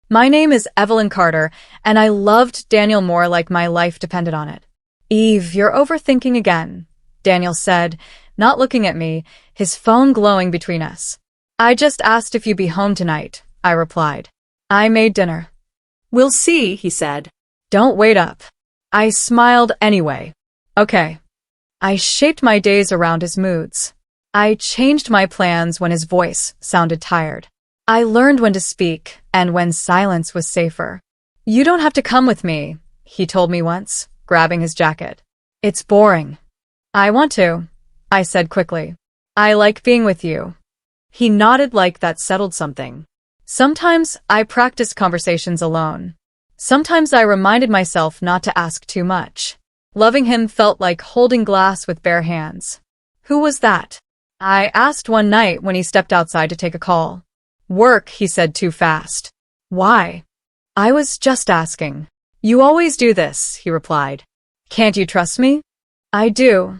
My name is Evelyn Carter, and I loved Daniel more like my life depended on it. Eve, you're overthinking again, Daniel said, not looking at me, his phone glowing between us. I just asked if you'd be home tonight, I replied. I made dinner. We'll see, he said. Don't wait up. I smiled anyway. Okay. I shaped my days around his moods. I changed my plans when his voice sounded tired. I learned when to speak and when silence was safer. You don't have to come with me, he told me once, grabbing his jacket. It's boring. I want to, I said quickly. I like being with you. He nodded like that settled something. Sometimes I practiced conversations alone. Sometimes I reminded myself not to ask too much. Loving him felt like holding glass with bare hands. Who was that? I asked one night when he stepped outside to take a call. Work, he said too fast. Why? I was just asking. You always do this, he replied. Can't you trust me? I do,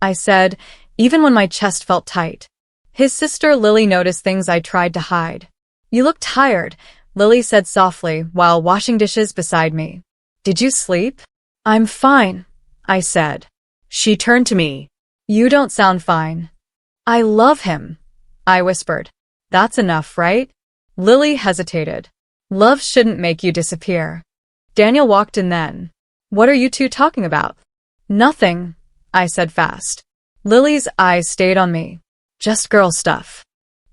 I said, even when my chest felt tight. His sister Lily noticed things I tried to hide. You look tired, Lily said softly while washing dishes beside me. Did you sleep? I'm fine, I said. She turned to me. You don't sound fine. I love him, I whispered. That's enough, right? Lily hesitated. Love shouldn't make you disappear. Daniel walked in then. What are you two talking about? Nothing, I said fast. Lily's eyes stayed on me. Just girl stuff.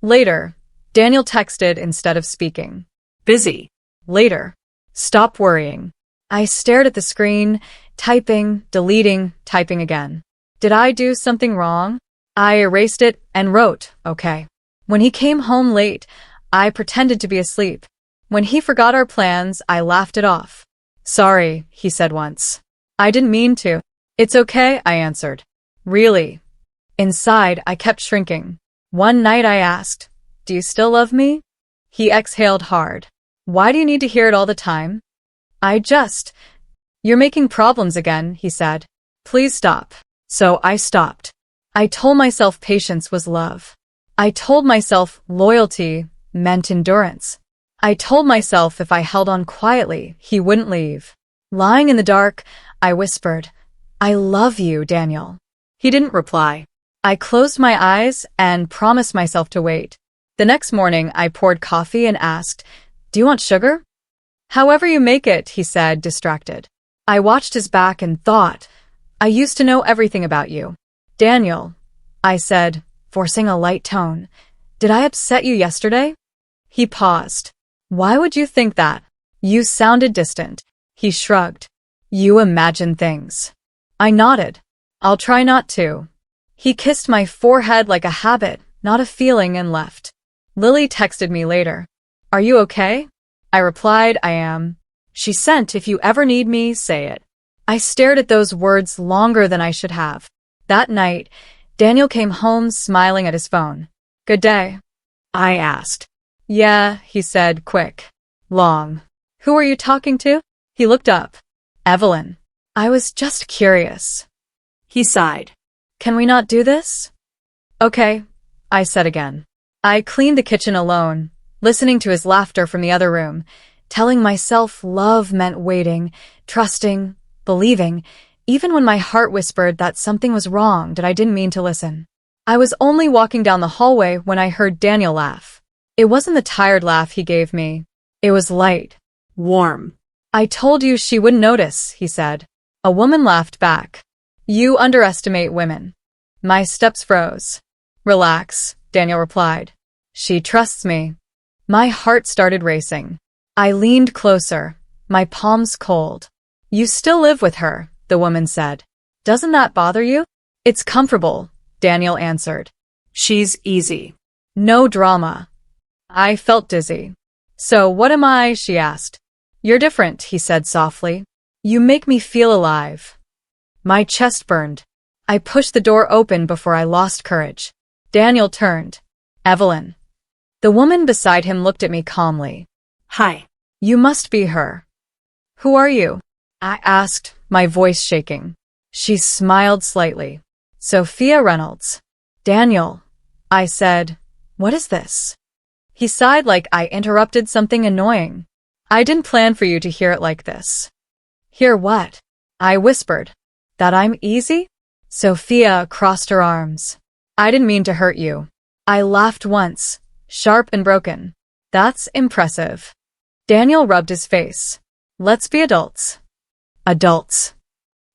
Later, Daniel texted instead of speaking. Busy. Later. Stop worrying. I stared at the screen, typing, deleting, typing again. Did I do something wrong? I erased it and wrote, okay. When he came home late, I pretended to be asleep. When he forgot our plans, I laughed it off. Sorry, he said once. I didn't mean to. It's okay, I answered. Really? Inside, I kept shrinking. One night I asked, do you still love me? He exhaled hard. Why do you need to hear it all the time? You're making problems again, he said. Please stop. So I stopped. I told myself patience was love. I told myself loyalty meant endurance. I told myself if I held on quietly, he wouldn't leave. Lying in the dark, I whispered, I love you, Daniel. He didn't reply. I closed my eyes and promised myself to wait. The next morning, I poured coffee and asked, do you want sugar? However you make it, he said, distracted. I watched his back and thought, I used to know everything about you. Daniel, I said, forcing a light tone, did I upset you yesterday? He paused. Why would you think that? You sounded distant. He shrugged. You imagine things. I nodded. I'll try not to. He kissed my forehead like a habit, not a feeling, and left. Lily texted me later. Are you okay? I replied, I am. She sent, if you ever need me, say it. I stared at those words longer than I should have. That night, Daniel came home smiling at his phone. Good day? I asked. Yeah, he said, quick. Long. Who are you talking to? He looked up. Evelyn. I was just curious. He sighed. Can we not do this? Okay, I said again. I cleaned the kitchen alone, listening to his laughter from the other room, telling myself love meant waiting, trusting, believing, even when my heart whispered that something was wrong, that I didn't mean to listen. I was only walking down the hallway when I heard Daniel laugh. It wasn't the tired laugh he gave me. It was light, warm. I told you she wouldn't notice, he said. A woman laughed back. You underestimate women. My steps froze. Relax, Daniel replied. She trusts me. My heart started racing. I leaned closer, my palms cold. You still live with her, the woman said. Doesn't that bother you? It's comfortable, Daniel answered. She's easy. No drama. I felt dizzy. So what am I? She asked. You're different, he said softly. You make me feel alive. My chest burned. I pushed the door open before I lost courage. Daniel turned. Evelyn. The woman beside him looked at me calmly. Hi. You must be her. Who are you? I asked, my voice shaking. She smiled slightly. Sophia Reynolds. Daniel. I said, what is this? He sighed like I interrupted something annoying. I didn't plan for you to hear it like this. Hear what? I whispered. That I'm easy? Sophia crossed her arms. I didn't mean to hurt you. I laughed once, sharp and broken. That's impressive. Daniel rubbed his face. Let's be adults. Adults.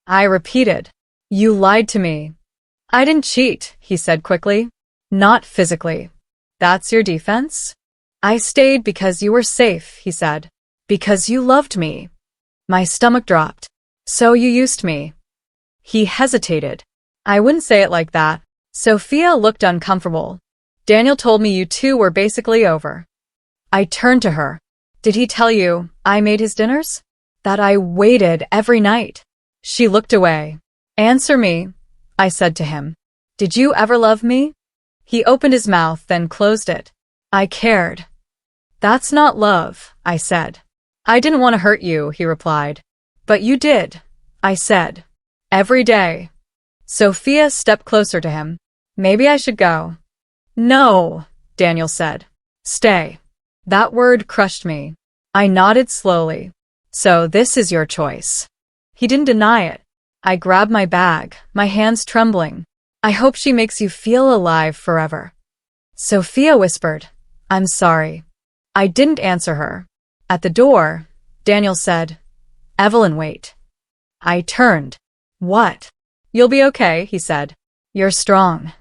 I repeated. You lied to me. I didn't cheat, he said quickly. Not physically. That's your defense? I stayed because you were safe, he said. Because you loved me. My stomach dropped. So you used me. He hesitated. I wouldn't say it like that. Sophia looked uncomfortable. Daniel told me you two were basically over. I turned to her. Did he tell you I made his dinners? That I waited every night? She looked away. Answer me, I said to him. Did you ever love me? He opened his mouth, then closed it. I cared. That's not love, I said. I didn't want to hurt you, he replied. But you did, I said. Every day. Sophia stepped closer to him. Maybe I should go. No, Daniel said. Stay. That word crushed me. I nodded slowly. So this is your choice. He didn't deny it. I grabbed my bag, my hands trembling. I hope she makes you feel alive forever. Sophia whispered, I'm sorry. I didn't answer her. At the door, Daniel said, Evelyn, wait. I turned. What? You'll be okay, he said. You're strong.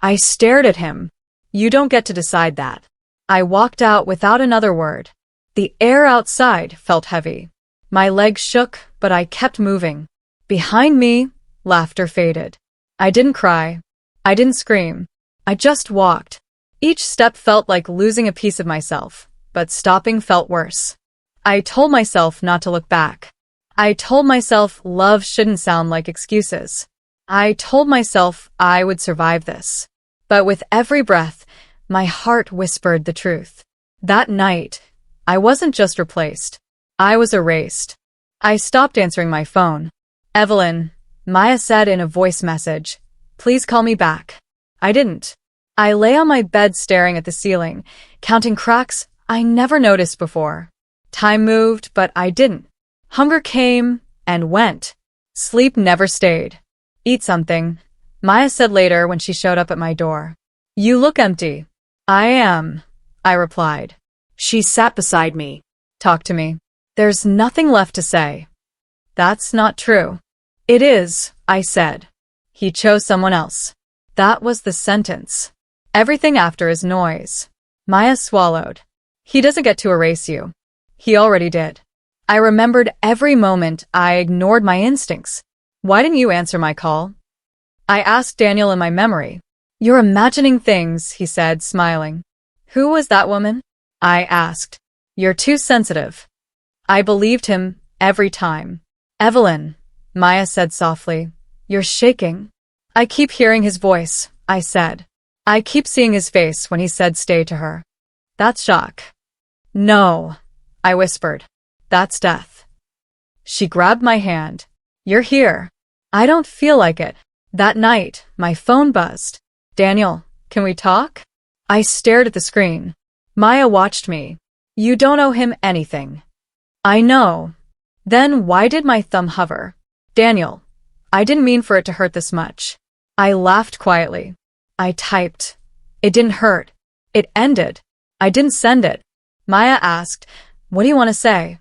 I stared at him. You don't get to decide that. I walked out without another word. The air outside felt heavy. My legs shook, but I kept moving. Behind me, laughter faded. I didn't cry. I didn't scream. I just walked. Each step felt like losing a piece of myself, but stopping felt worse. I told myself not to look back. I told myself love shouldn't sound like excuses. I told myself I would survive this. But with every breath, my heart whispered the truth. That night, I wasn't just replaced. I was erased. I stopped answering my phone. Evelyn, Maya said in a voice message, please call me back. I didn't. I lay on my bed staring at the ceiling, counting cracks I never noticed before. Time moved, but I didn't. Hunger came and went. Sleep never stayed. Eat something, Maya said later when she showed up at my door. You look empty. I am, I replied. She sat beside me. Talk to me. There's nothing left to say. That's not true. It is, I said. He chose someone else. That was the sentence. Everything after is noise. Maya swallowed. He doesn't get to erase you. He already did. I remembered every moment I ignored my instincts. Why didn't you answer my call? I asked Daniel in my memory. You're imagining things, he said, smiling. Who was that woman? I asked. You're too sensitive. I believed him every time. Evelyn, Maya said softly. You're shaking. I keep hearing his voice, I said. I keep seeing his face when he said stay to her. That's shock. No, I whispered. That's death. She grabbed my hand. You're here. I don't feel like it. That night, my phone buzzed. Daniel, can we talk? I stared at the screen. Maya watched me. You don't owe him anything. I know. Then why did my thumb hover? Daniel, I didn't mean for it to hurt this much. I laughed quietly. I typed. It didn't hurt. It ended. I didn't send it. Maya asked, what do you want to say?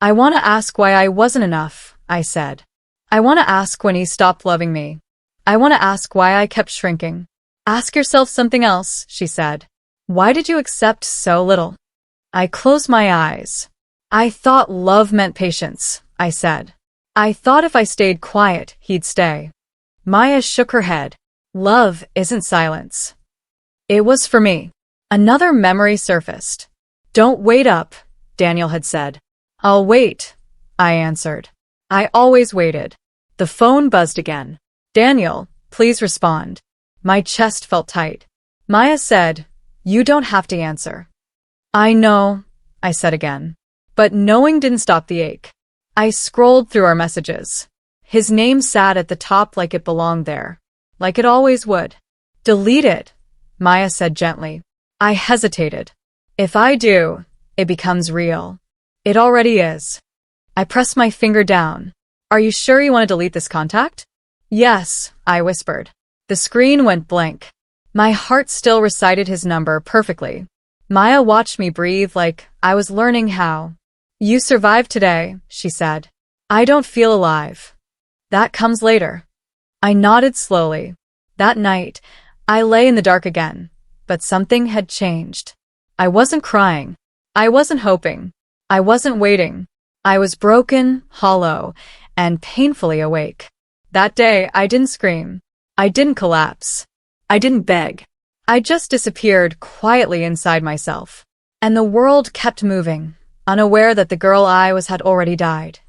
I want to ask why I wasn't enough, I said. I want to ask when he stopped loving me. I want to ask why I kept shrinking. Ask yourself something else, she said. Why did you accept so little? I closed my eyes. I thought love meant patience, I said. I thought if I stayed quiet, he'd stay. Maya shook her head. Love isn't silence. It was for me. Another memory surfaced. Don't wait up, Daniel had said. I'll wait, I answered. I always waited. The phone buzzed again. Daniel, please respond. My chest felt tight. Maya said, you don't have to answer. I know, I said again. But knowing didn't stop the ache. I scrolled through our messages. His name sat at the top like it belonged there. Like it always would. Delete it, Maya said gently. I hesitated. If I do, it becomes real. It already is. I pressed my finger down. Are you sure you want to delete this contact? Yes, I whispered. The screen went blank. My heart still recited his number perfectly. Maya watched me breathe like I was learning how. You survived today, she said. I don't feel alive. That comes later. I nodded slowly. That night, I lay in the dark again, but something had changed. I wasn't crying. I wasn't hoping. I wasn't waiting. I was broken, hollow, and painfully awake. That day, I didn't scream. I didn't collapse. I didn't beg. I just disappeared quietly inside myself. And the world kept moving, unaware that the girl I was had already died.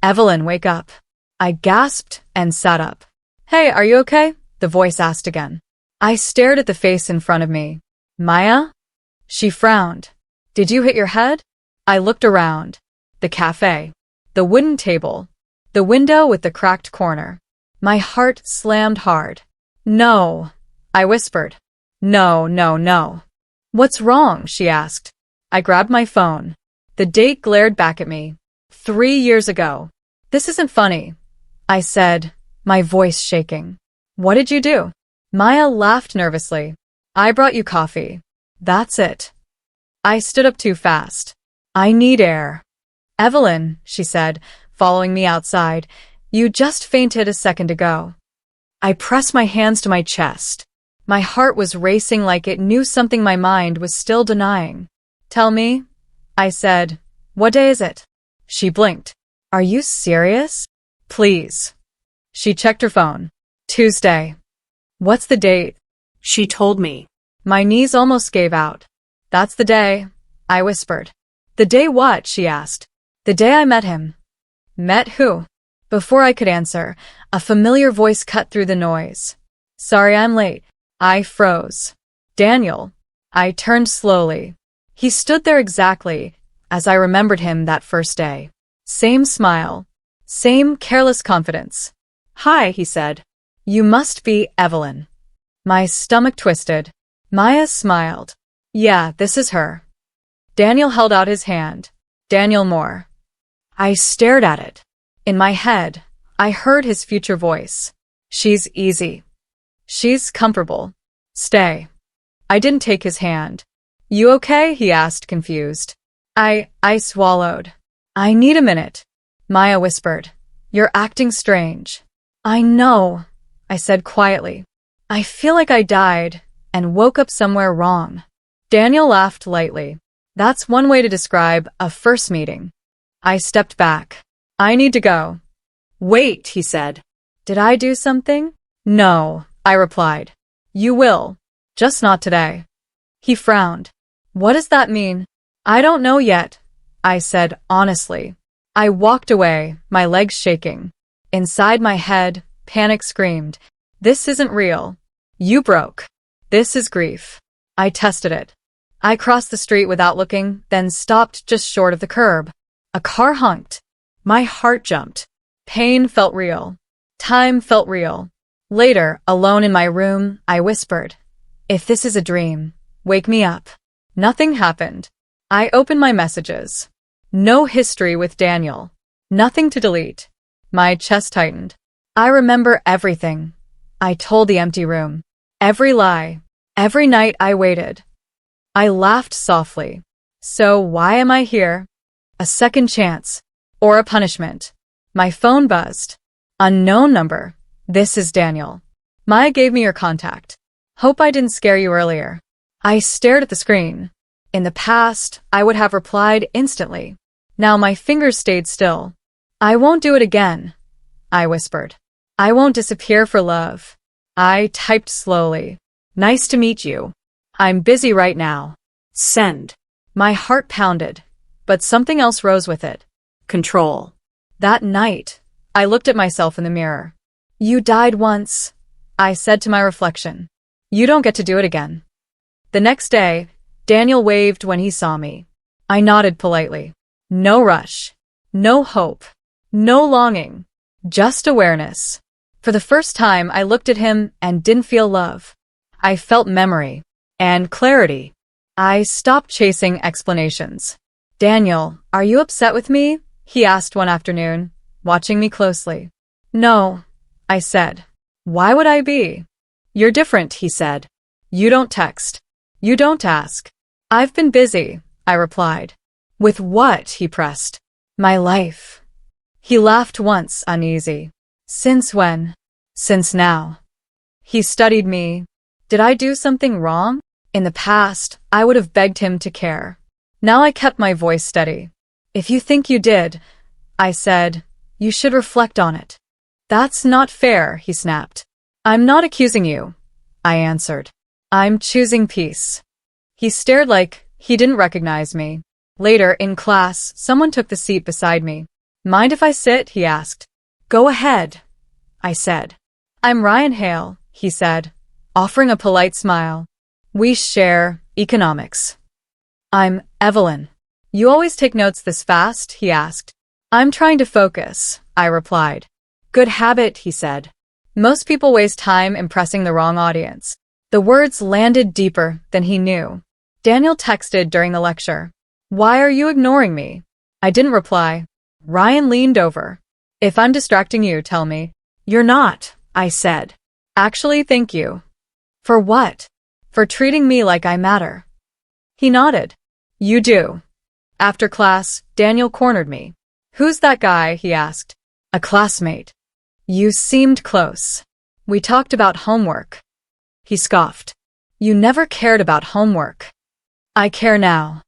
Evelyn, wake up. I gasped and sat up. Hey, are you okay? The voice asked again. I stared at the face in front of me. Maya? She frowned. Did you hit your head? I looked around. The cafe. The wooden table. The window with the cracked corner. My heart slammed hard. No, I whispered. No, no, no. What's wrong? She asked. I grabbed my phone. The date glared back at me. 3 years ago. This isn't funny, I said, my voice shaking. What did you do? Maya laughed nervously. I brought you coffee. That's it. I stood up too fast. I need air. Evelyn, she said, following me outside, you just fainted a second ago. I pressed my hands to my chest. My heart was racing like it knew something my mind was still denying. Tell me, I said. What day is it? She blinked. Are you serious? Please. She checked her phone. Tuesday. What's the date? She told me. My knees almost gave out. That's the day, I whispered. The day what? She asked. The day I met him. Met who? Before I could answer, a familiar voice cut through the noise. Sorry I'm late. I froze. Daniel. I turned slowly. He stood there exactly as I remembered him that first day. Same smile. Same careless confidence. Hi, he said. You must be Evelyn. My stomach twisted. Maya smiled. Yeah, this is her. Daniel held out his hand. Daniel Moore. I stared at it. In my head, I heard his future voice. She's easy. She's comfortable. Stay. I didn't take his hand. You okay? He asked, confused. I swallowed. I need a minute. Maya whispered. You're acting strange. I know, I said quietly. I feel like I died and woke up somewhere wrong. Daniel laughed lightly. That's one way to describe a first meeting. I stepped back. I need to go. Wait, he said. Did I do something? No, I replied. You will. Just not today. He frowned. What does that mean? I don't know yet, I said honestly. I walked away, my legs shaking. Inside my head, panic screamed. This isn't real. You broke. This is grief. I tested it. I crossed the street without looking, then stopped just short of the curb. A car honked. My heart jumped. Pain felt real. Time felt real. Later, alone in my room, I whispered, if this is a dream, wake me up. Nothing happened. I opened my messages. No history with Daniel. Nothing to delete. My chest tightened. I remember everything. I told the empty room. Every lie. Every night I waited. I laughed softly. So why am I here? A second chance. Or a punishment. My phone buzzed. Unknown number. This is Daniel. Maya gave me your contact. Hope I didn't scare you earlier. I stared at the screen. In the past, I would have replied instantly. Now my fingers stayed still. I won't do it again, I whispered. I won't disappear for love. I typed slowly. Nice to meet you. I'm busy right now. Send. My heart pounded, but something else rose with it. Control. That night, I looked at myself in the mirror. You died once, I said to my reflection. You don't get to do it again. The next day, Daniel waved when he saw me. I nodded politely. No rush. No hope. No longing. Just awareness. For the first time, I looked at him and didn't feel love. I felt memory. And clarity. I stopped chasing explanations. Daniel, are you upset with me? He asked one afternoon, watching me closely. No, I said. Why would I be? You're different, he said. You don't text. You don't ask. I've been busy, I replied. With what? He pressed. My life. He laughed once, uneasy. Since when? Since now. He studied me. Did I do something wrong? In the past, I would have begged him to care. Now I kept my voice steady. If you think you did, I said, you should reflect on it. That's not fair, he snapped. I'm not accusing you, I answered. I'm choosing peace. He stared like he didn't recognize me. Later, in class, someone took the seat beside me. Mind if I sit? He asked. Go ahead, I said. I'm Ryan Hale, he said, offering a polite smile. We share economics. I'm Evelyn. You always take notes this fast? He asked. I'm trying to focus, I replied. Good habit, he said. Most people waste time impressing the wrong audience. The words landed deeper than he knew. Daniel texted during the lecture. Why are you ignoring me? I didn't reply. Ryan leaned over. If I'm distracting you, tell me. You're not, I said. Actually, thank you. For what? For treating me like I matter. He nodded. You do. After class, Daniel cornered me. Who's that guy? He asked. A classmate. You seemed close. We talked about homework. He scoffed. You never cared about homework. I care now.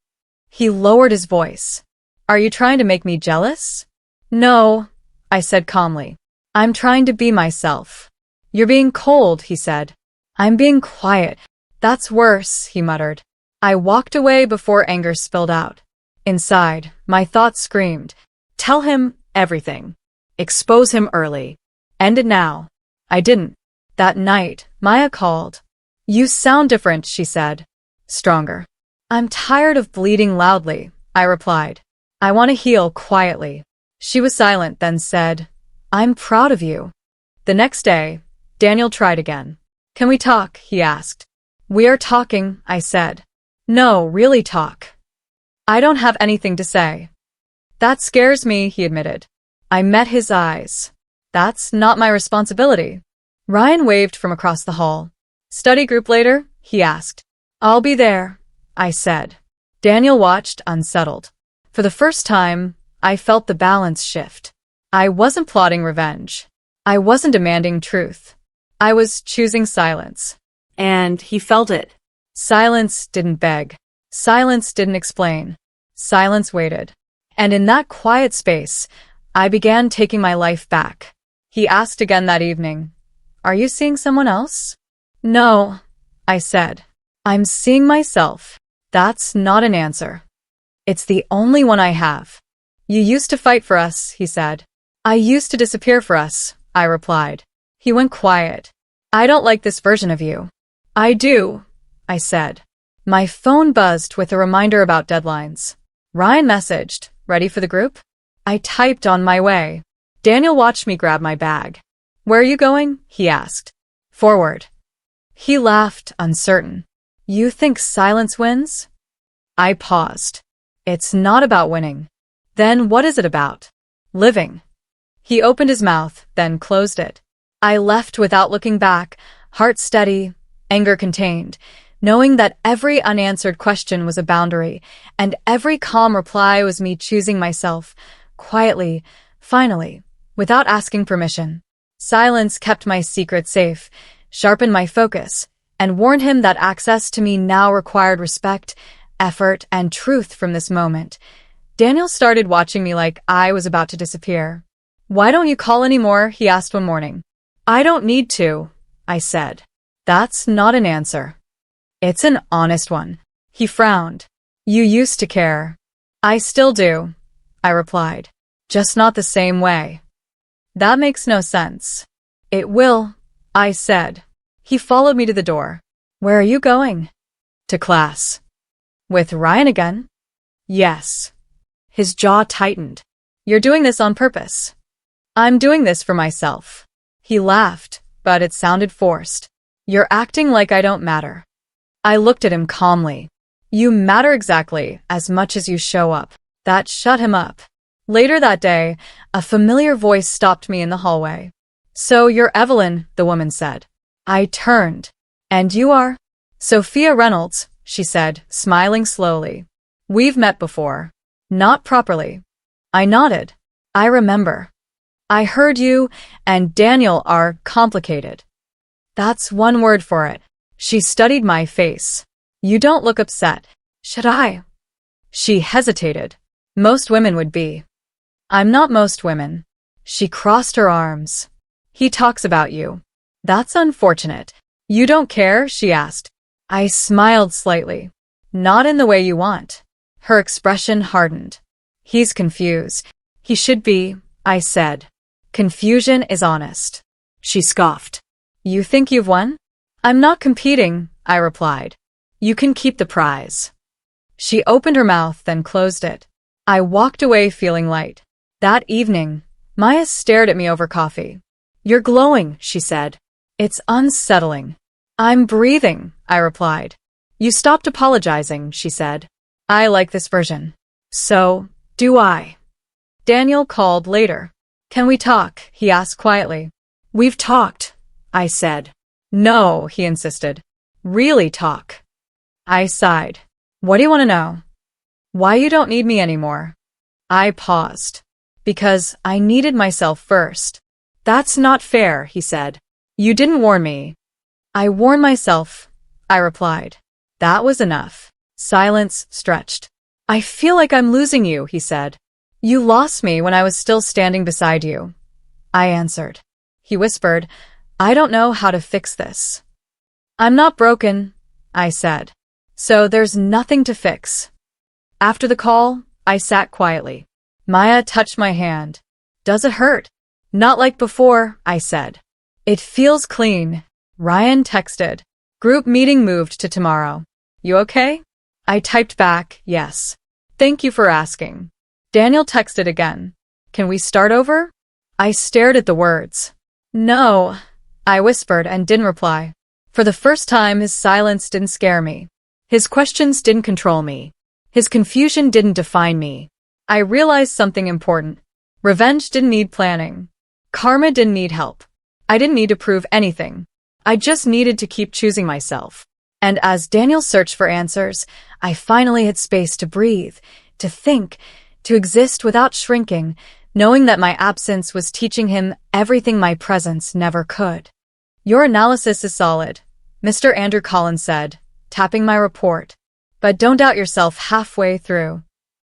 He lowered his voice. Are you trying to make me jealous? No, I said calmly. I'm trying to be myself. You're being cold, he said. I'm being quiet. That's worse, he muttered. I walked away before anger spilled out. Inside, my thoughts screamed. Tell him everything. Expose him early. End it now. I didn't. That night, Maya called. You sound different, she said. Stronger. I'm tired of bleeding loudly, I replied. I want to heal quietly. She was silent, then said, I'm proud of you. The next day, Daniel tried again. Can we talk? He asked. We are talking, I said. No, really talk. I don't have anything to say. That scares me, he admitted. I met his eyes. That's not my responsibility. Ryan waved from across the hall. Study group later? He asked. I'll be there, I said. Daniel watched, unsettled. For the first time, I felt the balance shift. I wasn't plotting revenge. I wasn't demanding truth. I was choosing silence. And he felt it. Silence didn't beg. Silence didn't explain. Silence waited. And in that quiet space, I began taking my life back. He asked again that evening, Are you seeing someone else? No, I said. I'm seeing myself. That's not an answer. It's the only one I have. You used to fight for us, he said. I used to disappear for us, I replied. He went quiet. I don't like this version of you. I do, I said. My phone buzzed with a reminder about deadlines. Ryan messaged, ready for the group? I typed on my way. Daniel watched me grab my bag. Where are you going? He asked. Forward. He laughed, uncertain. You think silence wins? I paused. It's not about winning. Then what is it about? Living. He opened his mouth, then closed it. I left without looking back, heart steady, anger contained, knowing that every unanswered question was a boundary, and every calm reply was me choosing myself, quietly, finally, without asking permission. Silence kept my secret safe, sharpened my focus, and warned him that access to me now required respect, effort, and truth from this moment. Daniel started watching me like I was about to disappear. Why don't you call anymore? He asked one morning. I don't need to, I said. That's not an answer. It's an honest one. He frowned. You used to care. I still do, I replied. Just not the same way. That makes no sense. It will, I said. He followed me to the door. Where are you going? To class. With Ryan again? Yes. His jaw tightened. You're doing this on purpose. I'm doing this for myself. He laughed, but it sounded forced. You're acting like I don't matter. I looked at him calmly. You matter exactly as much as you show up. That shut him up. Later that day, a familiar voice stopped me in the hallway. So you're Evelyn, the woman said. I turned. And you are? Sophia Reynolds, she said, smiling slowly. We've met before. Not properly. I nodded. I remember. I heard you and Daniel are complicated. That's one word for it. She studied my face. You don't look upset. Should I? She hesitated. Most women would be. I'm not most women. She crossed her arms. He talks about you. That's unfortunate. You don't care? She asked. I smiled slightly. Not in the way you want. Her expression hardened. He's confused. He should be, I said. Confusion is honest. She scoffed. You think you've won? I'm not competing, I replied. You can keep the prize. She opened her mouth, then closed it. I walked away feeling light. That evening, Maya stared at me over coffee. You're glowing, she said. It's unsettling. I'm breathing, I replied. You stopped apologizing, she said. I like this version. So, do I. Daniel called later. Can we talk? He asked quietly. We've talked, I said. No, he insisted. Really talk. I sighed. What do you want to know? Why you don't need me anymore? I paused. Because I needed myself first. That's not fair, he said. You didn't warn me. I warned myself, I replied. That was enough. Silence stretched. I feel like I'm losing you, he said. You lost me when I was still standing beside you. I answered. He whispered, I don't know how to fix this. I'm not broken, I said. So there's nothing to fix. After the call, I sat quietly. Maya touched my hand. Does it hurt? Not like before, I said. It feels clean. Ryan texted. Group meeting moved to tomorrow. You okay? I typed back, yes. Thank you for asking. Daniel texted again. Can we start over? I stared at the words. No, I whispered and didn't reply. For the first time, his silence didn't scare me. His questions didn't control me. His confusion didn't define me. I realized something important. Revenge didn't need planning. Karma didn't need help. I didn't need to prove anything. I just needed to keep choosing myself. And as Daniel searched for answers, I finally had space to breathe, to think, to exist without shrinking, knowing that my absence was teaching him everything my presence never could. Your analysis is solid, Mr. Andrew Collins said, tapping my report. But don't doubt yourself halfway through.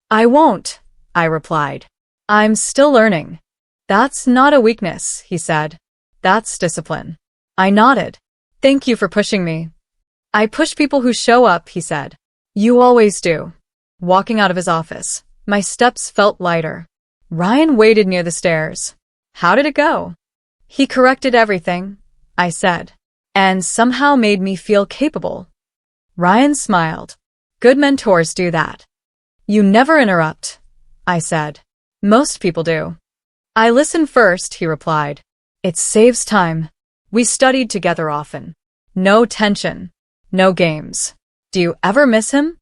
I won't, I replied. I'm still learning. That's not a weakness, he said. That's discipline. I nodded. Thank you for pushing me. I push people who show up, he said. You always do. Walking out of his office, my steps felt lighter. Ryan waited near the stairs. How did it go? He corrected everything, I said, and somehow made me feel capable. Ryan smiled. Good mentors do that. You never interrupt, I said. Most people do. I listen first, he replied. It saves time. We studied together often. No tension. No games. Do you ever miss him?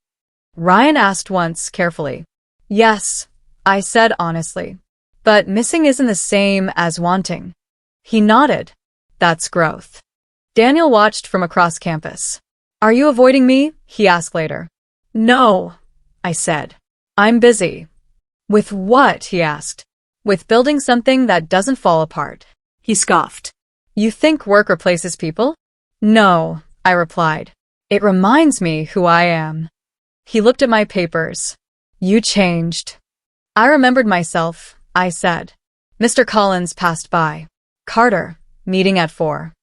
Ryan asked once carefully. Yes, I said honestly. But missing isn't the same as wanting. He nodded. That's growth. Daniel watched from across campus. Are you avoiding me? He asked later. No, I said. I'm busy. With what? He asked. With building something that doesn't fall apart. He scoffed. You think work replaces people? No, I replied. It reminds me who I am. He looked at my papers. You changed. I remembered myself, I said. Mr. Collins passed by. Carter, meeting at 4.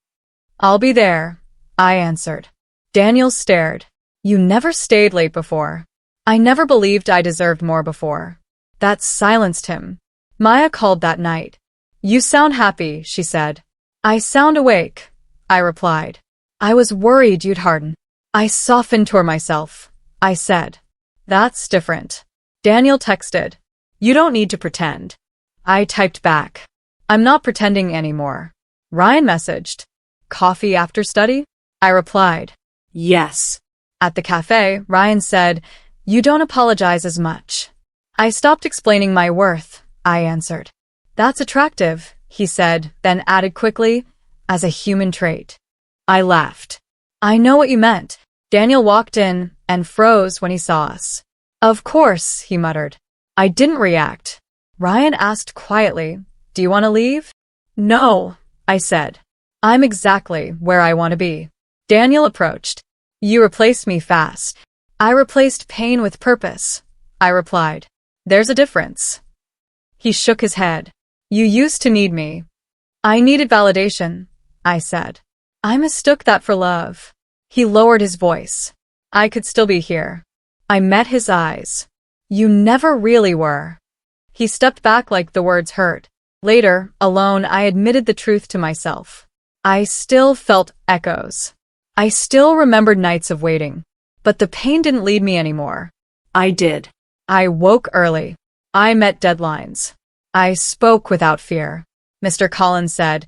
I'll be there, I answered. Daniel stared. You never stayed late before. I never believed I deserved more before. That silenced him. Maya called that night. You sound happy, she said. I sound awake, I replied. I was worried you'd harden. I softened toward myself, I said. That's different. Daniel texted. You don't need to pretend. I typed back. I'm not pretending anymore. Ryan messaged. Coffee after study? I replied. Yes. At the cafe, Ryan said, You don't apologize as much. I stopped explaining my worth, I answered. That's attractive, he said, then added quickly, as a human trait. I laughed. I know what you meant. Daniel walked in and froze when he saw us. Of course, he muttered. I didn't react. Ryan asked quietly, do you want to leave? No, I said. I'm exactly where I want to be. Daniel approached. You replaced me fast. I replaced pain with purpose, I replied. There's a difference. He shook his head. You used to need me. I needed validation, I said. I mistook that for love. He lowered his voice. I could still be here. I met his eyes. You never really were. He stepped back like the words hurt. Later, alone, I admitted the truth to myself. I still felt echoes. I still remembered nights of waiting. But the pain didn't lead me anymore. I did. I woke early. I met deadlines. I spoke without fear. Mr. Collins said,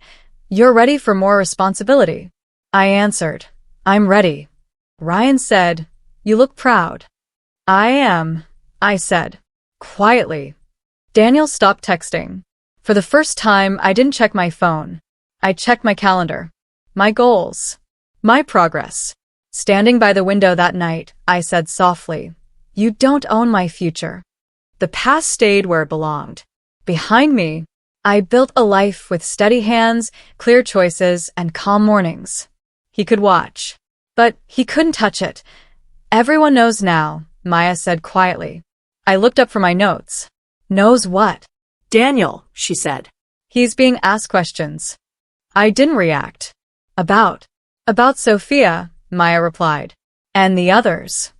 You're ready for more responsibility. I answered, I'm ready. Ryan said, You look proud. I am, I said, quietly. Daniel stopped texting. For the first time, I didn't check my phone. I checked my calendar, my goals, my progress. Standing by the window that night, I said softly, You don't own my future. The past stayed where it belonged. Behind me, I built a life with steady hands, clear choices, and calm mornings. He could watch, but he couldn't touch it. Everyone knows now, Maya said quietly. I looked up from my notes. Knows what? Daniel, she said. He's being asked questions. I didn't react. About Sophia, Maya replied. And the others.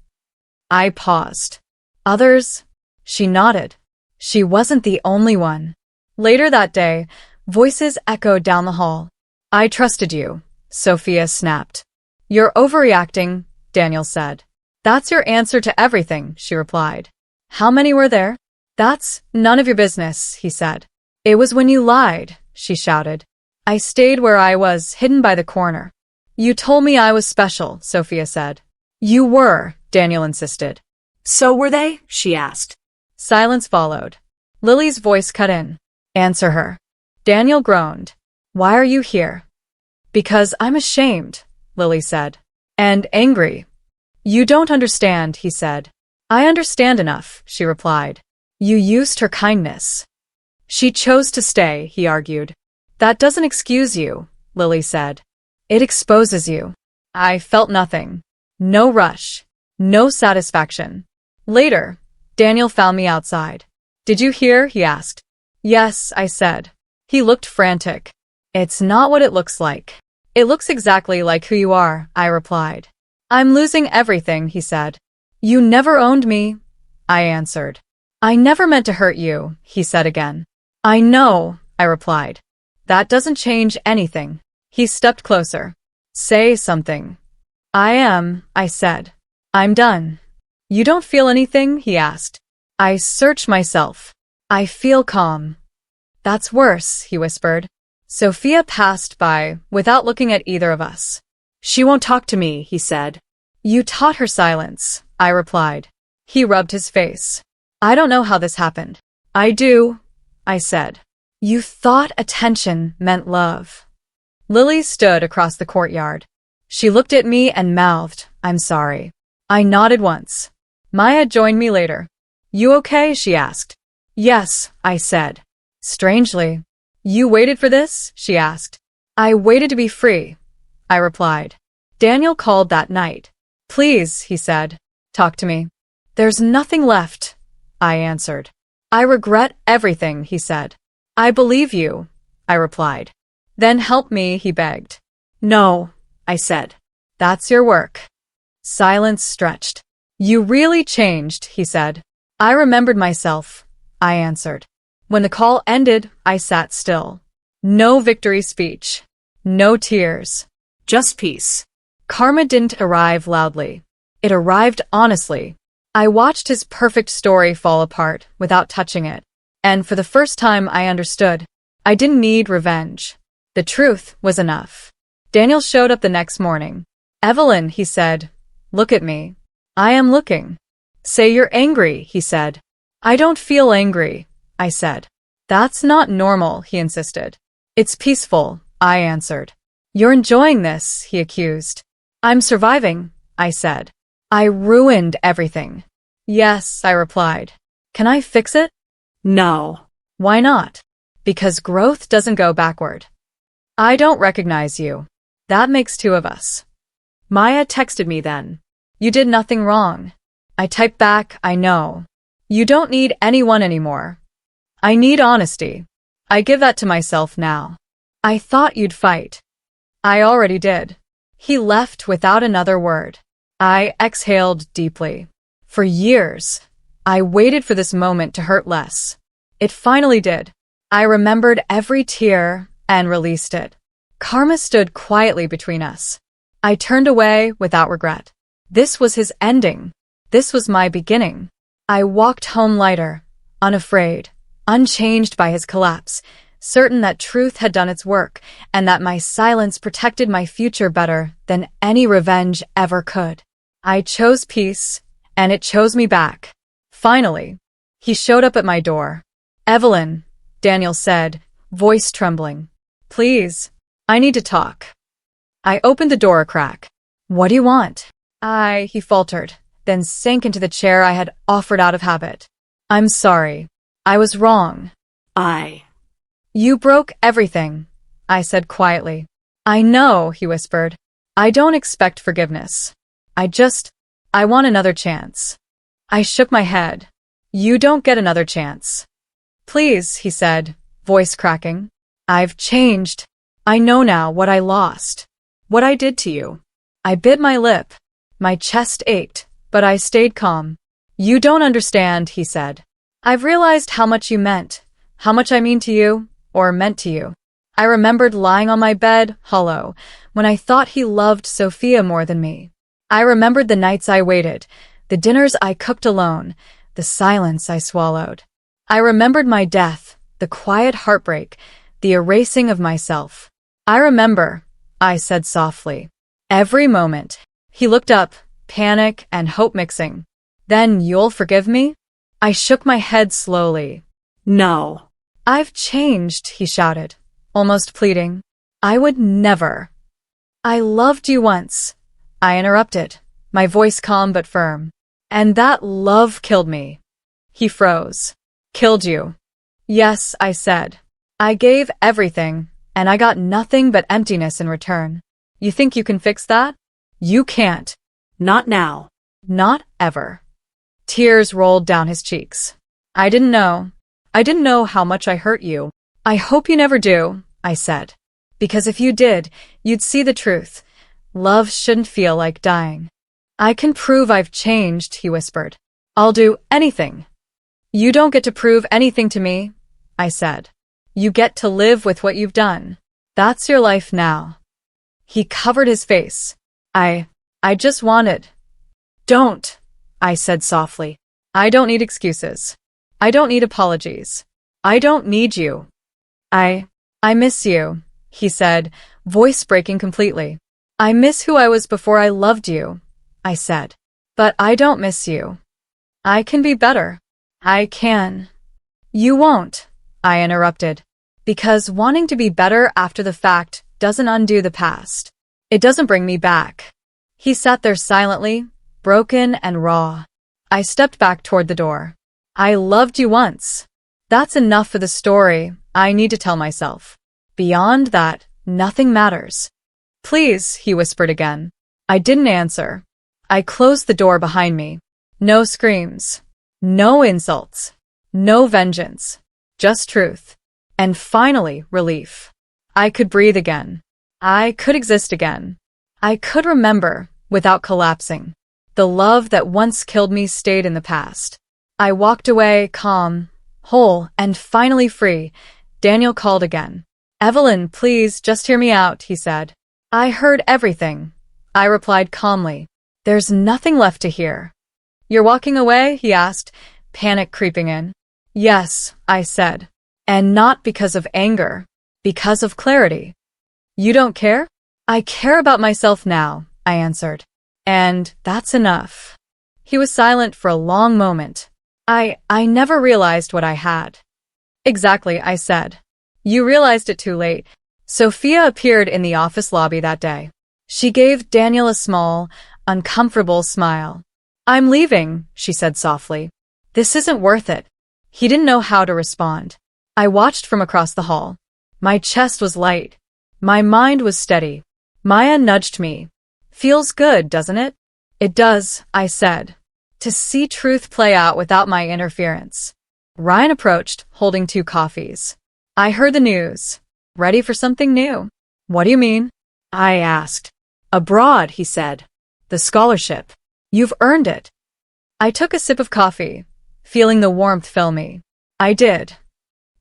I paused. Others? She nodded. She wasn't the only one. Later that day, voices echoed down the hall. I trusted you, Sophia snapped. You're overreacting, Daniel said. That's your answer to everything, she replied. How many were there? That's none of your business, he said. It was when you lied, she shouted. I stayed where I was, hidden by the corner. You told me I was special, Sophia said. You were, Daniel insisted. So were they? She asked. Silence followed. Lily's voice cut in. Answer her. Daniel groaned. Why are you here? Because I'm ashamed, Lily said. And angry. You don't understand, he said. I understand enough, she replied. You used her kindness. She chose to stay, he argued. That doesn't excuse you, Lily said. It exposes you. I felt nothing. No rush. No satisfaction. Later, Daniel found me outside. Did you hear? He asked. Yes, I said. He looked frantic. It's not what it looks like. It looks exactly like who you are, I replied. I'm losing everything, he said. You never owned me, I answered. I never meant to hurt you, he said again. I know, I replied. That doesn't change anything. He stepped closer. Say something. I said. I'm done. You don't feel anything? He asked. I search myself. I feel calm. That's worse, he whispered. Sophia passed by without looking at either of us. She won't talk to me, he said. You taught her silence, I replied. He rubbed his face. I don't know how this happened. I do, I said. You thought attention meant love. Lily stood across the courtyard. She looked at me and mouthed, I'm sorry. I nodded once. Maya joined me later. You okay? She asked. Yes, I said. Strangely. You waited for this? She asked. I waited to be free, I replied. Daniel called that night. Please, he said. Talk to me. There's nothing left, I answered. I regret everything, he said. I believe you, I replied. Then help me, he begged. No, I said. That's your work. Silence stretched. You really changed, he said. I remembered myself, I answered. When the call ended, I sat still. No victory speech. No tears. Just peace. Karma didn't arrive loudly. It arrived honestly. I watched his perfect story fall apart without touching it. And for the first time I understood. I didn't need revenge. The truth was enough. Daniel showed up the next morning. Evelyn, he said. Look at me. I am looking. Say you're angry, he said. I don't feel angry, I said. That's not normal, he insisted. It's peaceful, I answered. You're enjoying this, he accused. I'm surviving, I said. I ruined everything. Yes, I replied. Can I fix it? No. Why not? Because growth doesn't go backward. I don't recognize you. That makes two of us. Maya texted me then. You did nothing wrong. I typed back, I know. You don't need anyone anymore. I need honesty. I give that to myself now. I thought you'd fight. I already did. He left without another word. I exhaled deeply. For years, I waited for this moment to hurt less. It finally did. I remembered every tear and released it. Karma stood quietly between us. I turned away without regret. This was his ending. This was my beginning. I walked home lighter, unafraid, unchanged by his collapse, certain that truth had done its work and that my silence protected my future better than any revenge ever could. I chose peace, and it chose me back. Finally, he showed up at my door. Evelyn, Daniel said, voice trembling. Please, I need to talk. I opened the door a crack. What do you want? He faltered, then sank into the chair I had offered out of habit. I'm sorry. I was wrong. You broke everything, I said quietly. I know, he whispered. I don't expect forgiveness. I want another chance. I shook my head. You don't get another chance. Please, he said, voice cracking. I've changed. I know now what I lost. What I did to you. I bit my lip. My chest ached, but I stayed calm. You don't understand, he said. I've realized how much you meant, how much I mean to you, or meant to you. I remembered lying on my bed, hollow, when I thought he loved Sophia more than me. I remembered the nights I waited, the dinners I cooked alone, the silence I swallowed. I remembered my death, the quiet heartbreak, the erasing of myself. I remember, I said softly. Every moment. He looked up, panic and hope mixing. Then you'll forgive me? I shook my head slowly. No. I've changed, he shouted, almost pleading. I would never. I loved you once. I interrupted, my voice calm but firm. And that love killed me. He froze. Killed you. Yes, I said. I gave everything, and I got nothing but emptiness in return. You think you can fix that? You can't. Not now. Not ever. Tears rolled down his cheeks. I didn't know. I didn't know how much I hurt you. I hope you never do, I said. Because if you did, you'd see the truth. Love shouldn't feel like dying. I can prove I've changed, he whispered. I'll do anything. You don't get to prove anything to me, I said. You get to live with what you've done. That's your life now. He covered his face. I just wanted. Don't, I said softly. I don't need excuses. I don't need apologies. I don't need you. I miss you, he said, voice breaking completely. I miss who I was before I loved you, I said. But I don't miss you. I can be better. I can. You won't, I interrupted. Because wanting to be better after the fact doesn't undo the past. It doesn't bring me back. He sat there silently, broken and raw. I stepped back toward the door. I loved you once. That's enough for the story I need to tell myself. Beyond that, nothing matters. Please, he whispered again. I didn't answer. I closed the door behind me. No screams. No insults. No vengeance. Just truth. And finally, relief. I could breathe again. I could exist again. I could remember, without collapsing. The love that once killed me stayed in the past. I walked away, calm, whole, and finally free. Daniel called again. Evelyn, please, just hear me out, he said. I heard everything. I replied calmly. There's nothing left to hear. You're walking away? He asked, panic creeping in. Yes, I said. And not because of anger, because of clarity. You don't care? I care about myself now, I answered. And that's enough. He was silent for a long moment. I never realized what I had. Exactly, I said. You realized it too late. Sophia appeared in the office lobby that day. She gave Daniel a small, uncomfortable smile. I'm leaving, she said softly. This isn't worth it. He didn't know how to respond. I watched from across the hall. My chest was light. My mind was steady. Maya nudged me. Feels good, doesn't it? It does, I said. To see truth play out without my interference. Ryan approached, holding 2 coffees. I heard the news. Ready for something new? What do you mean? I asked. Abroad, he said. The scholarship. You've earned it. I took a sip of coffee, feeling the warmth fill me. I did.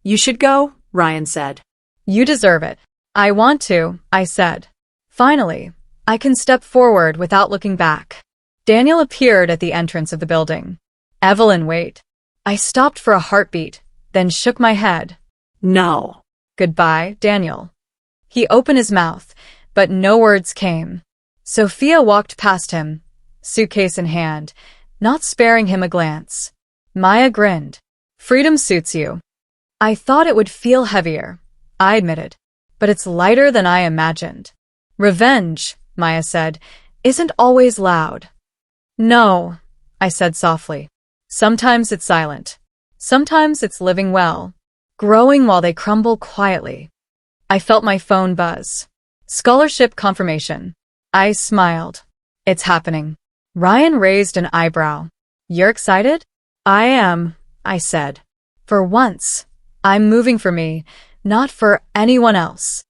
You should go, Ryan said. You deserve it. I want to, I said. Finally, I can step forward without looking back. Daniel appeared at the entrance of the building. Evelyn, wait. I stopped for a heartbeat, then shook my head. No. Goodbye, Daniel. He opened his mouth, but no words came. Sophia walked past him, suitcase in hand, not sparing him a glance. Maya grinned. Freedom suits you. I thought it would feel heavier, I admitted, but it's lighter than I imagined. Revenge, Maya said, isn't always loud. No, I said softly. Sometimes it's silent. Sometimes it's living well, growing while they crumble quietly. I felt my phone buzz. Scholarship confirmation. I smiled. It's happening. Ryan raised an eyebrow. You're excited? I am, I said. For once, I'm moving for me, not for anyone else.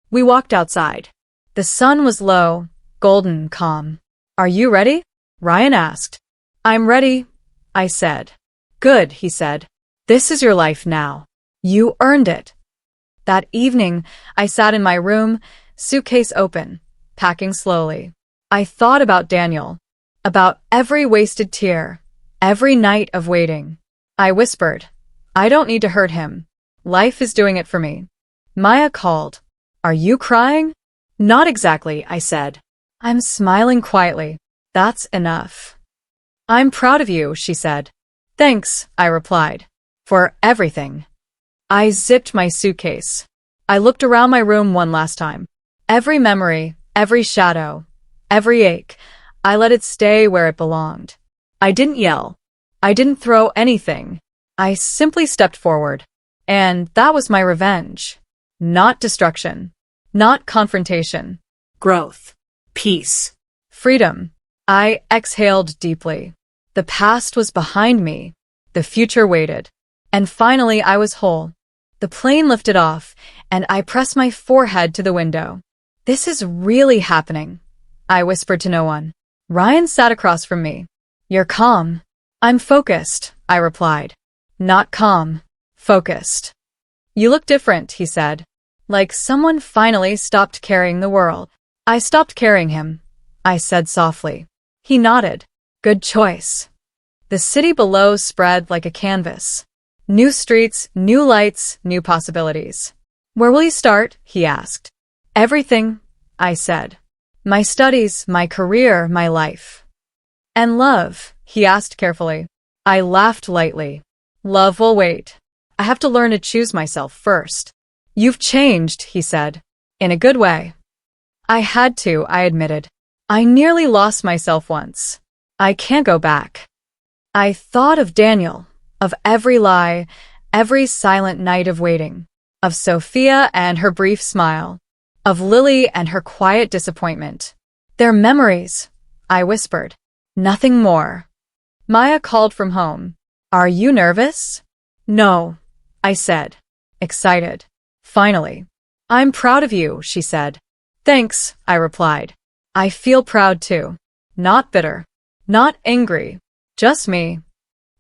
We walked outside. The sun was low, golden, calm. Are you ready? Ryan asked. I'm ready, I said. Good, he said. This is your life now. You earned it. That evening, I sat in my room, suitcase open, packing slowly. I thought about Daniel, about every wasted tear, every night of waiting. I whispered, I don't need to hurt him. Life is doing it for me. Maya called. Are you crying? Not exactly, I said. I'm smiling quietly. That's enough. I'm proud of you, she said. Thanks, I replied. For everything. I zipped my suitcase. I looked around my room one last time. Every memory, every shadow, every ache, I let it stay where it belonged. I didn't yell. I didn't throw anything. I simply stepped forward. And that was my revenge. Not destruction. Not confrontation. Growth. Peace. Freedom. I exhaled deeply. The past was behind me. The future waited. And finally I was whole. The plane lifted off, and I pressed my forehead to the window. This is really happening, I whispered to no one. Ryan sat across from me. You're calm. I'm focused, I replied. Not calm. Focused. You look different, he said. Like someone finally stopped carrying the world. I stopped carrying him, I said softly. He nodded. Good choice. The city below spread like a canvas. New streets, new lights, new possibilities. Where will you start? He asked. Everything, I said. My studies, my career, my life. And love, he asked carefully. I laughed lightly. Love will wait. I have to learn to choose myself first. You've changed, he said. In a good way. I had to, I admitted. I nearly lost myself once. I can't go back. I thought of Daniel, of every lie, every silent night of waiting, of Sophia and her brief smile, of Lily and her quiet disappointment. They're memories, I whispered. Nothing more. Maya called from home. Are you nervous? No, I said, excited. Finally. I'm proud of you, she said. Thanks, I replied. I feel proud too. Not bitter. Not angry. Just me.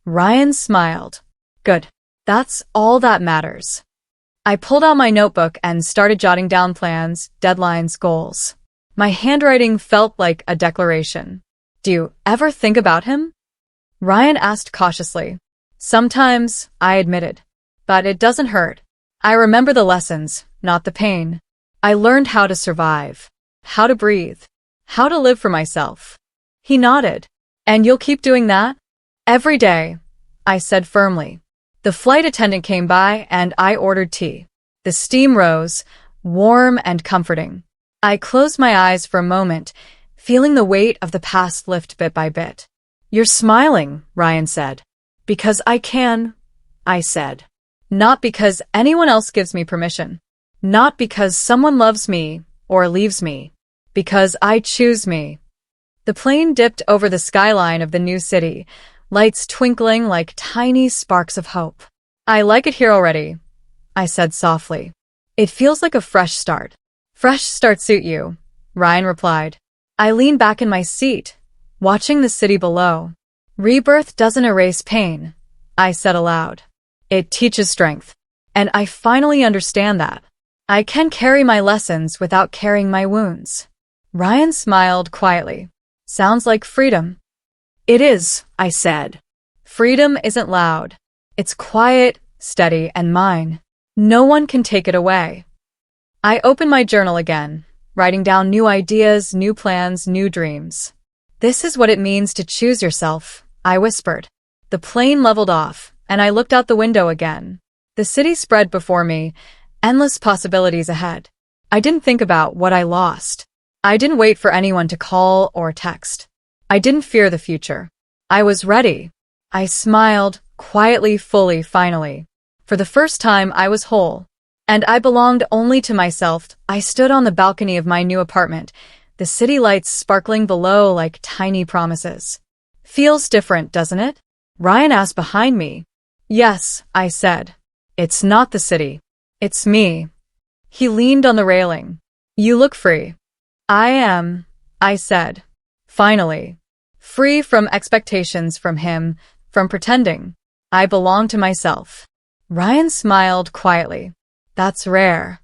Ryan smiled. Good. That's all that matters. I pulled out my notebook and started jotting down plans, deadlines, goals. My handwriting felt like a declaration. Do you ever think about him? Ryan asked cautiously. Sometimes, I admitted. But it doesn't hurt. I remember the lessons, not the pain. I learned how to survive, how to breathe, how to live for myself. He nodded. And you'll keep doing that? Every day, I said firmly. The flight attendant came by and I ordered tea. The steam rose, warm and comforting. I closed my eyes for a moment, feeling the weight of the past lift bit by bit. You're smiling, Ryan said. Because I can, I said. Not because anyone else gives me permission. Not because someone loves me or leaves me. Because I choose me. The plane dipped over the skyline of the new city, lights twinkling like tiny sparks of hope. I like it here already, I said softly. It feels like a fresh start. Fresh starts suit you, Ryan replied. I leaned back in my seat, watching the city below. Rebirth doesn't erase pain, I said aloud. It teaches strength. And I finally understand that. I can carry my lessons without carrying my wounds. Ryan smiled quietly. Sounds like freedom. It is, I said. Freedom isn't loud. It's quiet, steady, and mine. No one can take it away. I opened my journal again, writing down new ideas, new plans, new dreams. This is what it means to choose yourself, I whispered. The plane leveled off, and I looked out the window again. The city spread before me, endless possibilities ahead. I didn't think about what I lost. I didn't wait for anyone to call or text. I didn't fear the future. I was ready. I smiled, quietly, fully, finally. For the first time, I was whole. And I belonged only to myself. I stood on the balcony of my new apartment, the city lights sparkling below like tiny promises. Feels different, doesn't it? Ryan asked behind me. Yes, I said. It's not the city. It's me. He leaned on the railing. You look free. I am, I said. Finally. Free from expectations from him, from pretending. I belong to myself. Ryan smiled quietly. That's rare.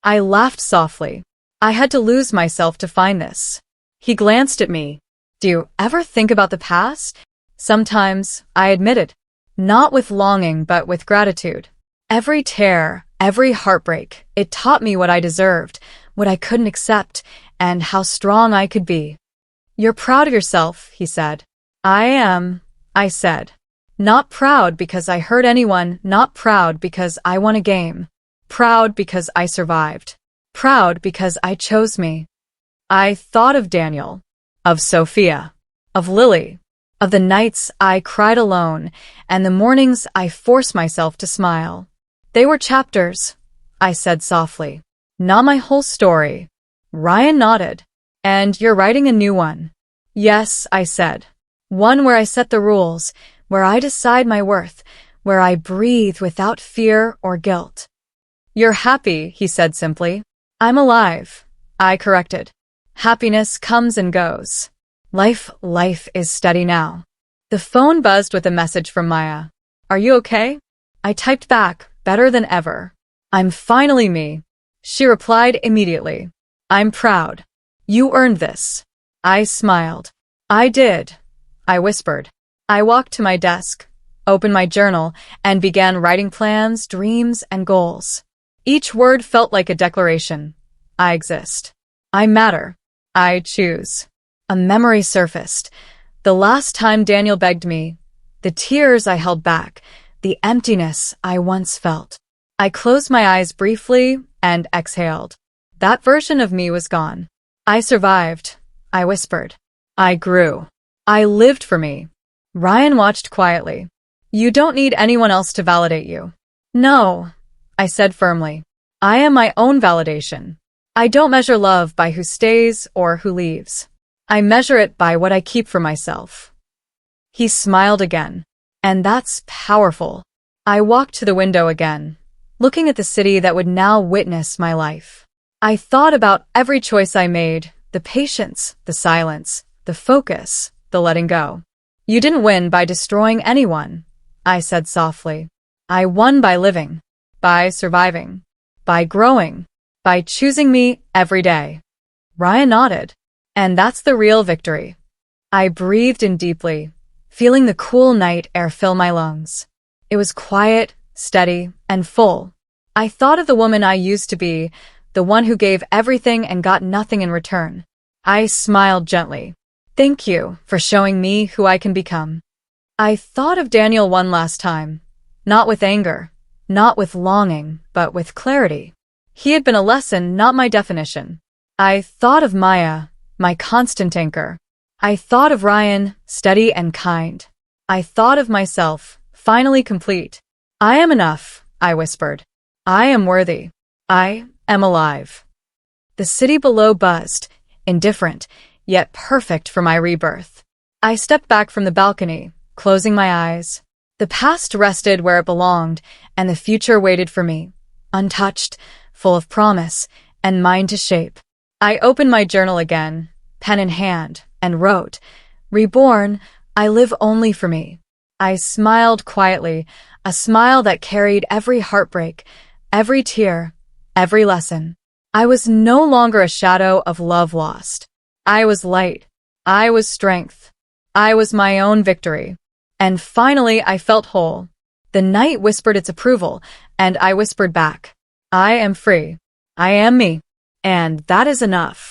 I laughed softly. I had to lose myself to find this. He glanced at me. Do you ever think about the past? Sometimes, I admitted. Not with longing, but with gratitude. Every tear, every heartbreak, it taught me what I deserved, what I couldn't accept, and how strong I could be. You're proud of yourself, he said. I am, I said. Not proud because I hurt anyone, not proud because I won a game. Proud because I survived. Proud because I chose me. I thought of Daniel, of Sophia, of Lily, of the nights I cried alone, and the mornings I forced myself to smile. They were chapters, I said softly. Not my whole story. Ryan nodded. And you're writing a new one. Yes, I said. One where I set the rules, where I decide my worth, where I breathe without fear or guilt. You're happy, he said simply. I'm alive, I corrected. Happiness comes and goes. Life is steady now. The phone buzzed with a message from Maya. Are you okay? I typed back, better than ever. I'm finally me. She replied immediately. I'm proud. You earned this. I smiled. I did, I whispered. I walked to my desk, opened my journal, and began writing plans, dreams, and goals. Each word felt like a declaration. I exist. I matter. I choose. A memory surfaced. The last time Daniel begged me, the tears I held back, the emptiness I once felt. I closed my eyes briefly and exhaled. That version of me was gone. I survived, I whispered. I grew. I lived for me. Ryan watched quietly. You don't need anyone else to validate you. No, I said firmly. I am my own validation. I don't measure love by who stays or who leaves. I measure it by what I keep for myself. He smiled again. And that's powerful. I walked to the window again, looking at the city that would now witness my life. I thought about every choice I made, the patience, the silence, the focus, the letting go. You didn't win by destroying anyone, I said softly. I won by living, by surviving, by growing, by choosing me every day. Ryan nodded. And that's the real victory. I breathed in deeply, feeling the cool night air fill my lungs. It was quiet, steady, and full. I thought of the woman I used to be, the one who gave everything and got nothing in return. I smiled gently. Thank you for showing me who I can become. I thought of Daniel one last time, not with anger, not with longing, but with clarity. He had been a lesson, not my definition. I thought of Maya, my constant anchor. I thought of Ryan, steady and kind. I thought of myself, finally complete. I am enough, I whispered. I am worthy. I am alive. The city below buzzed, indifferent, yet perfect for my rebirth. I stepped back from the balcony, closing my eyes. The past rested where it belonged, and the future waited for me, untouched, full of promise, and mine to shape. I opened my journal again, pen in hand, and wrote, "Reborn, I live only for me." I smiled quietly, a smile that carried every heartbreak, every tear, every lesson. I was no longer a shadow of love lost. I was light. I was strength. I was my own victory. And finally, I felt whole. The night whispered its approval, and I whispered back, "I am free. I am me. And that is enough."